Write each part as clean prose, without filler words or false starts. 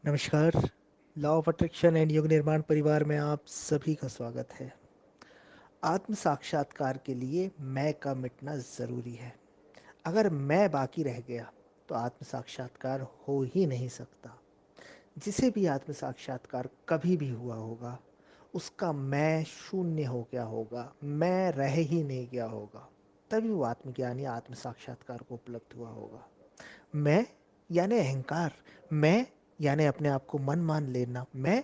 नमस्कार। Law of attraction and योग निर्माण परिवार में आप सभी का स्वागत है। आत्म साक्षात्कार के लिए मैं का मिटना ज़रूरी है। अगर मैं बाकी रह गया तो आत्म साक्षात्कार हो ही नहीं सकता। जिसे भी आत्म साक्षात्कार कभी भी हुआ होगा उसका मैं शून्य हो गया होगा, मैं रह ही नहीं गया होगा, तभी वो आत्मज्ञानी आत्म साक्षात्कार को उपलब्ध हुआ होगा। मैं यानी अहंकार, मैं यानी अपने आप को मन मान लेना, मैं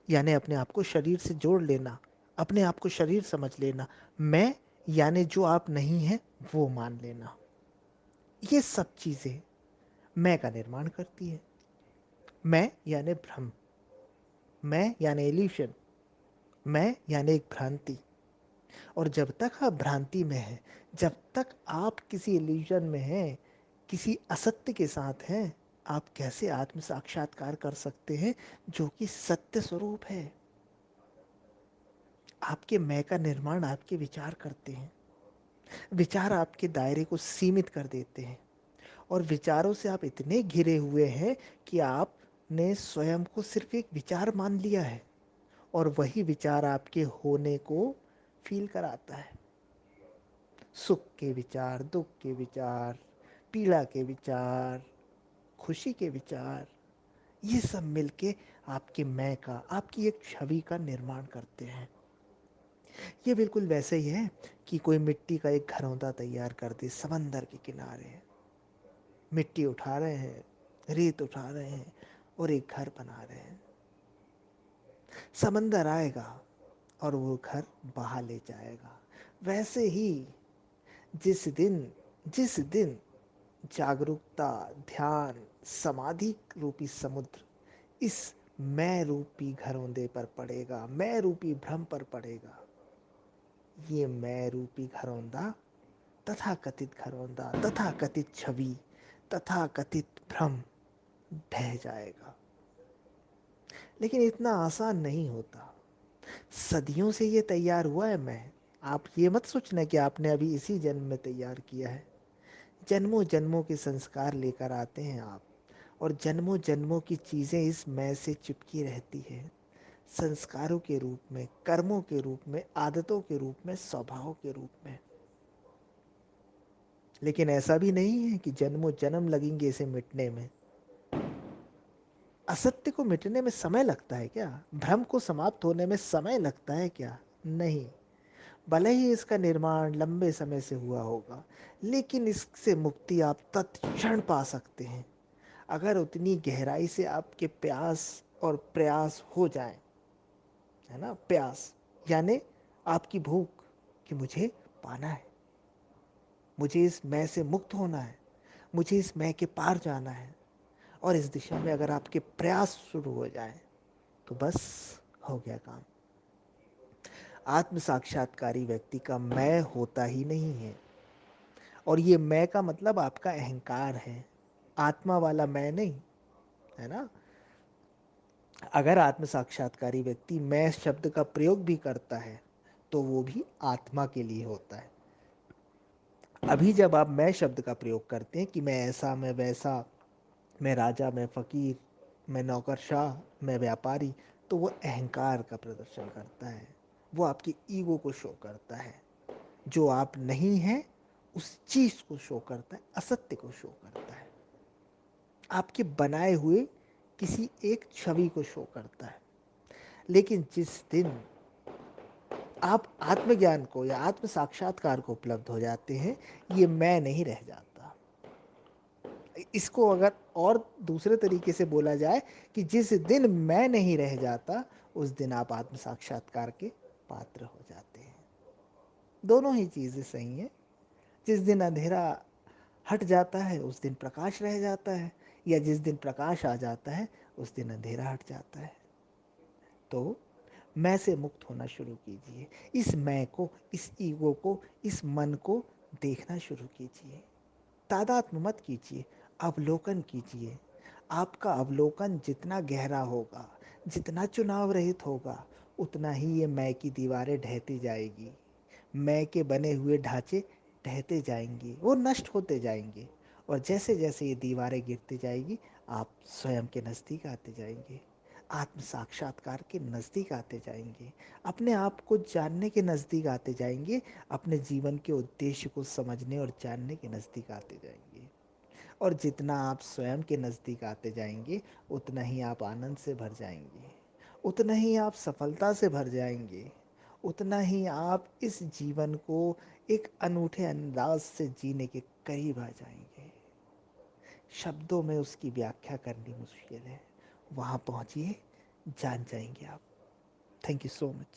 यानी अपने आप को शरीर से जोड़ लेना, अपने आप को शरीर समझ लेना, मैं यानी जो आप नहीं हैं वो मान लेना। ये सब चीज़ें मैं का निर्माण करती है। मैं यानी भ्रम, मैं यानी इल्यूशन, मैं यानी एक भ्रांति। और जब तक आप भ्रांति में हैं, जब तक आप किसी इल्यूजन में हैं, किसी असत्य के साथ हैं, आप कैसे आत्म साक्षात्कार कर सकते हैं जो कि सत्य स्वरूप है। आपके मैं का निर्माण आपके विचार करते हैं। विचार आपके दायरे को सीमित कर देते हैं और विचारों से आप इतने घिरे हुए हैं कि आपने स्वयं को सिर्फ एक विचार मान लिया है और वही विचार आपके होने को फील कराता है। सुख के विचार, दुख के विचार, पीड़ा के विचार, खुशी के विचार, ये सब मिलके आपके मैं का, आपकी एक छवि का निर्माण करते हैं। ये बिल्कुल वैसे ही है कि कोई मिट्टी का एक घरौंदा तैयार कर दे समंदर के किनारे। मिट्टी उठा रहे हैं, रेत उठा रहे हैं और एक घर बना रहे हैं। समंदर आएगा और वो घर बहा ले जाएगा। वैसे ही जिस दिन जागरूकता, ध्यान, समाधि रूपी समुद्र इस मैं रूपी घरौंदे पर पड़ेगा, मैं रूपी भ्रम पर पड़ेगा, ये मैं रूपी घरौंदा, तथाकथित घरौंदा, तथाकथित छवि, तथाकथित भ्रम ढह जाएगा। लेकिन इतना आसान नहीं होता। सदियों से ये तैयार हुआ है मैं। आप ये मत सोचना कि आपने अभी इसी जन्म में तैयार किया है। जन्मों जन्मों के संस्कार लेकर आते हैं आप, और जन्मों जन्मों की चीज़ें इस मैं से चिपकी रहती है। संस्कारों के रूप में, कर्मों के रूप में, आदतों के रूप में, स्वभाव के रूप में। लेकिन ऐसा भी नहीं है कि जन्मों जन्म लगेंगे इसे मिटने में। असत्य को मिटने में समय लगता है क्या? भ्रम को समाप्त होने में समय लगता है क्या? नहीं। भले ही इसका निर्माण लंबे समय से हुआ होगा, लेकिन इससे मुक्ति आप तत्क्षण पा सकते हैं अगर उतनी गहराई से आपके प्यास और प्रयास हो जाएं। है ना? प्यास यानी आपकी भूख कि मुझे पाना है, मुझे इस मैं से मुक्त होना है, मुझे इस मैं के पार जाना है। और इस दिशा में अगर आपके प्रयास शुरू हो जाएं तो बस हो गया काम। आत्म साक्षात्कारी व्यक्ति का मैं होता ही नहीं है। और ये मैं का मतलब आपका अहंकार है, आत्मा वाला मैं नहीं। है ना? अगर आत्म साक्षात्कारी व्यक्ति मैं शब्द का प्रयोग भी करता है तो वो भी आत्मा के लिए होता है। अभी जब आप मैं शब्द का प्रयोग करते हैं कि मैं ऐसा, मैं वैसा, मैं राजा, मैं फकीर, मैं नौकरशाह, मैं व्यापारी, तो वो अहंकार का प्रदर्शन करता है। वो आपकी ईगो को शो करता है। जो आप नहीं हैं उस चीज को शो करता है, असत्य को शो करता है, आपके बनाए हुए किसी एक छवि को शो करता है। लेकिन जिस दिन आप आत्मज्ञान को या आत्म साक्षात्कार को उपलब्ध हो जाते हैं, ये मैं नहीं रह जाता। इसको अगर और दूसरे तरीके से बोला जाए कि जिस दिन मैं नहीं रह जाता उस दिन आप आत्म साक्षात्कार के पात्र हो जाते हैं। दोनों ही चीज़ें सही हैं। जिस दिन अंधेरा हट जाता है उस दिन प्रकाश रह जाता है, या जिस दिन प्रकाश आ जाता है उस दिन अंधेरा हट जाता है। तो मैं से मुक्त होना शुरू कीजिए। इस मैं को, इस ईगो को, इस मन को देखना शुरू कीजिए। तादात्म्य मत कीजिए, अवलोकन कीजिए। आपका अवलोकन जितना गहरा होगा, जितना चुनाव रहित होगा, उतना ही ये मैं की दीवारें ढहती जाएगी। मैं के बने हुए ढांचे ढहते जाएंगे, वो नष्ट होते जाएंगे। और जैसे जैसे ये दीवारें गिरती जाएगी आप स्वयं के नज़दीक आते जाएंगे, आत्म साक्षात्कार के नज़दीक आते जाएंगे, अपने आप को जानने के नज़दीक आते जाएंगे, अपने जीवन के उद्देश्य को समझने और जानने के नज़दीक आते जाएंगे। और जितना आप स्वयं के नज़दीक आते जाएंगे, उतना ही आप आनंद से भर जाएंगे, उतना ही आप सफलता से भर जाएंगे, उतना ही आप इस जीवन को एक अनूठे अंदाज से जीने के करीब आ जाएंगे। शब्दों में उसकी व्याख्या करनी मुश्किल है, वहाँ पहुँचिए, जान जाएंगे आप। Thank you so much.